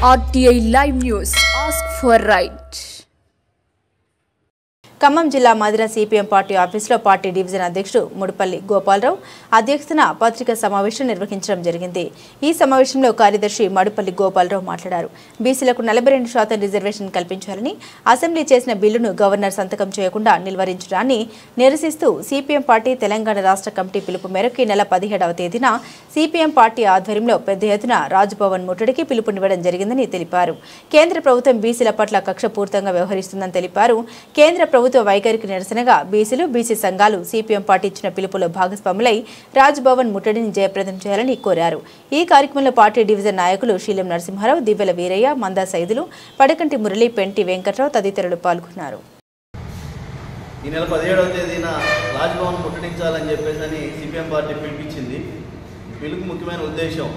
RTI Live News. Ask for right. Khammam జిల్లా Madhira CPM party ఆఫీసులో party division అధ్యక్షుడు ముడుపల్లి గోపాలరావు అధ్యక్షతన పత్రికా సమావేశం నిర్వహించడం జరిగింది. ఈ సమావేశంలో కార్యదర్శి మడుపల్లి గోపాలరావు మాట్లాడారు. బీసీలకు 42% రిజర్వేషన్ కల్పించాలని అసెంబ్లీ చేసిన బిల్లును గవర్నర్ సంతకం చేయకుండా నిలువరించడాన్ని నిరసిస్తూ సిపిఎం పార్టీ తెలంగాణ రాష్ట్ర కమిటీ పిలుపు మేరకు నెల 17వ తేదీన సిపిఎం పార్టీ ఆధ్వర్యంలో పెద్ద ఎత్తున రాజ్భవన్ ముట్టడికి పిలుపునివ్వడం జరిగిందని తెలిపారు. కేంద్ర ప్రభుత్వం బీసీల పట్ల కక్షపూరితంగా వ్యవహరిస్తుందని తెలిపారు. కేంద్ర ప్రభుత్వ వైఖరికి నిరసనగా బీసీలు బీసీ సంఘాలు సిపిఎం పార్టీ ఇచ్చిన పిలుపులో భాగస్వాములై రాజ్భవన్ ముట్టడిని జయప్రదం చేయాలని కోరారు. ఈ కార్యక్రమంలో పార్టీ డివిజన్ నాయకులు శీలం నరసింహారావు, దివ్యల వీరయ్య, మందా సైదులు, పడకంటి మురళి, పెంటి వెంకట్రావు తదితరులు పాల్గొన్నారు. ఈ నెల 17వ తేదీన రాజ్భవన్ ముట్టడించాలని చెప్పేసి సిపిఎం పార్టీ పిలిపించింది. ఈ పిలుపు ముఖ్యమైన ఉద్దేశం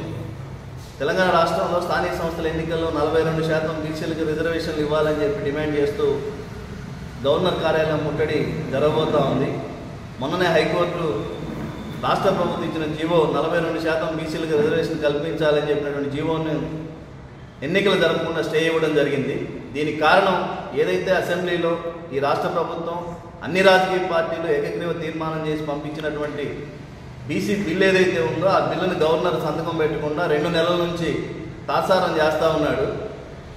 తెలంగాణ రాష్ట్రంలో స్థానిక సంస్థల ఎన్నికల్లో 42% బీసీలకు రిజర్వేషన్లు ఇవ్వాలని చెప్పి డిమాండ్ చేస్తూ గవర్నర్ కార్యాలయం ముట్టడి జరగబోతూ ఉంది. మొన్ననే హైకోర్టు రాష్ట్ర ప్రభుత్వం ఇచ్చిన జీవో 42% బీసీలకు రిజర్వేషన్ కల్పించాలని చెప్పినటువంటి జీవోను ఎన్నికలు జరగకుండా స్టే ఇవ్వడం జరిగింది. దీనికి కారణం ఏదైతే అసెంబ్లీలో ఈ రాష్ట్ర ప్రభుత్వం అన్ని రాజకీయ పార్టీలు ఏకగ్రీవ తీర్మానం చేసి పంపించినటువంటి బీసీ బిల్లు ఏదైతే ఉందో ఆ బిల్లుని గవర్నర్ సంతకం పెట్టకుండా 2 నెలల నుంచి తాత్సారం చేస్తూ ఉన్నాడు.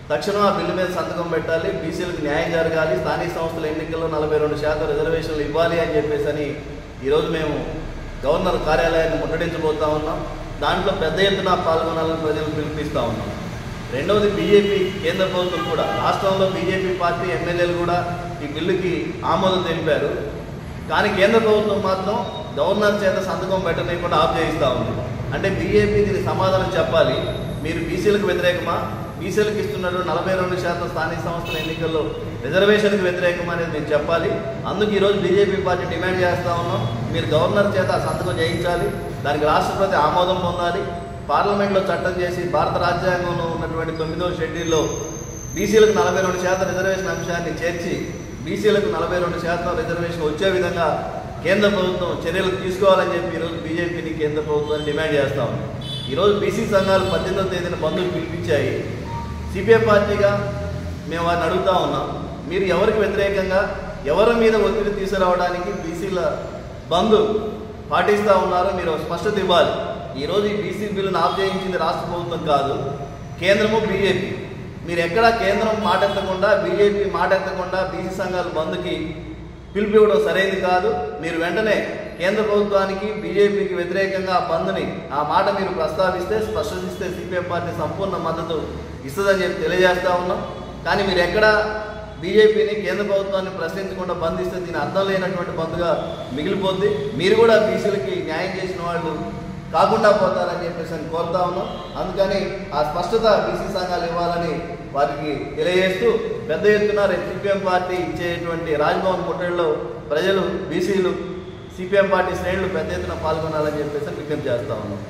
తక్షణం ఆ బిల్లు మీద సంతకం పెట్టాలి, బీసీలకు న్యాయం జరగాలి, స్థానిక సంస్థల ఎన్నికల్లో 42% రిజర్వేషన్లు ఇవ్వాలి అని చెప్పేసి ఈరోజు మేము గవర్నర్ కార్యాలయాన్ని ముట్టడించబోతా ఉన్నాం. దాంట్లో పెద్ద ఎత్తున పాల్గొనాలని ప్రజలు పిలుపునిస్తూ ఉన్నాం. రెండవది, బీజేపీ కేంద్ర ప్రభుత్వం కూడా రాష్ట్రంలో బీజేపీ పార్టీ ఎమ్మెల్యేలు కూడా ఈ బిల్లుకి ఆమోదం తెలిపారు. కానీ కేంద్ర ప్రభుత్వం మాత్రం గవర్నర్ చేత సంతకం పెట్టలేకుండా ఆఫ్ చేయిస్తూ ఉంది. అంటే బీజేపీ దీనికి సమాధానం చెప్పాలి. మీరు బీసీలకు వ్యతిరేకమా, బీసీలకు ఇస్తున్నటువంటి 42% స్థానిక సంస్థల ఎన్నికల్లో రిజర్వేషన్కి వ్యతిరేకం అనేది మీరు చెప్పాలి. అందుకు ఈరోజు బీజేపీ పార్టీ డిమాండ్ చేస్తూ ఉన్నాం, మీరు గవర్నర్ చేత సంతకం చేయించాలి, దానికి రాష్ట్రపతి ఆమోదం పొందాలి, పార్లమెంట్లో చట్టం చేసి భారత రాజ్యాంగంలో ఉన్నటువంటి 9వ షెడ్యూల్లో బీసీలకు 42% రిజర్వేషన్ అంశాన్ని చేర్చి బీసీలకు 42% రిజర్వేషన్ వచ్చే విధంగా కేంద్ర ప్రభుత్వం చర్యలు తీసుకోవాలని చెప్పి ఈరోజు బీజేపీని కేంద్ర ప్రభుత్వాన్ని డిమాండ్ చేస్తూ ఉంది. ఈరోజు బీసీ సంఘాలు 18వ తేదీన బంధువులు పిలిపించాయి. సిపిఎం పార్టీగా మేము వారిని అడుగుతూ ఉన్నాం, మీరు ఎవరికి వ్యతిరేకంగా ఎవరి మీద ఒత్తిడి తీసుకురావడానికి బీసీల బంధు పాటిస్తూ ఉన్నారో మీరు స్పష్టత ఇవ్వాలి. ఈరోజు ఈ బీసీ బిల్లును ఆఫ్ చేయించింది రాష్ట్ర ప్రభుత్వం కాదు, కేంద్రము బీజేపీ. మీరు ఎక్కడా కేంద్రం మాట ఎత్తకుండా, బీజేపీ మాట ఎత్తకుండా బీసీ సంఘాల బంధుకి పిలుపు ఇవ్వడం సరైనది కాదు. మీరు వెంటనే కేంద్ర ప్రభుత్వానికి బీజేపీకి వ్యతిరేకంగా ఆ బంద్ని ఆ మాట మీరు ప్రస్తావిస్తే, స్పష్టతిస్తే సిపిఎం పార్టీ సంపూర్ణ మద్దతు ఇస్తుందని చెప్పి తెలియజేస్తూ ఉన్నాం. కానీ మీరు ఎక్కడ బీజేపీని కేంద్ర ప్రభుత్వాన్ని ప్రశ్నించకుండా బంధిస్తే దీని అర్థం లేనటువంటి బంద్గా మిగిలిపోద్ది. మీరు కూడా బీసీలకి న్యాయం చేసిన వాళ్ళు కాకుండా పోతారని చెప్పేసి కోరుతా ఉన్నాం. అందుకని ఆ స్పష్టత బీసీ సంఘాలు ఇవ్వాలని వారికి తెలియజేస్తూ పెద్ద ఎత్తున సిపిఎం పార్టీ ఇచ్చేటువంటి రాజ్భవన్ ముట్టడిలో ప్రజలు, బీసీలు, సిపిఎం పార్టీ శ్రేణులు పెద్ద ఎత్తున పాల్గొనాలని చెప్పేసి విజ్ఞప్తి చేస్తా ఉన్నాం.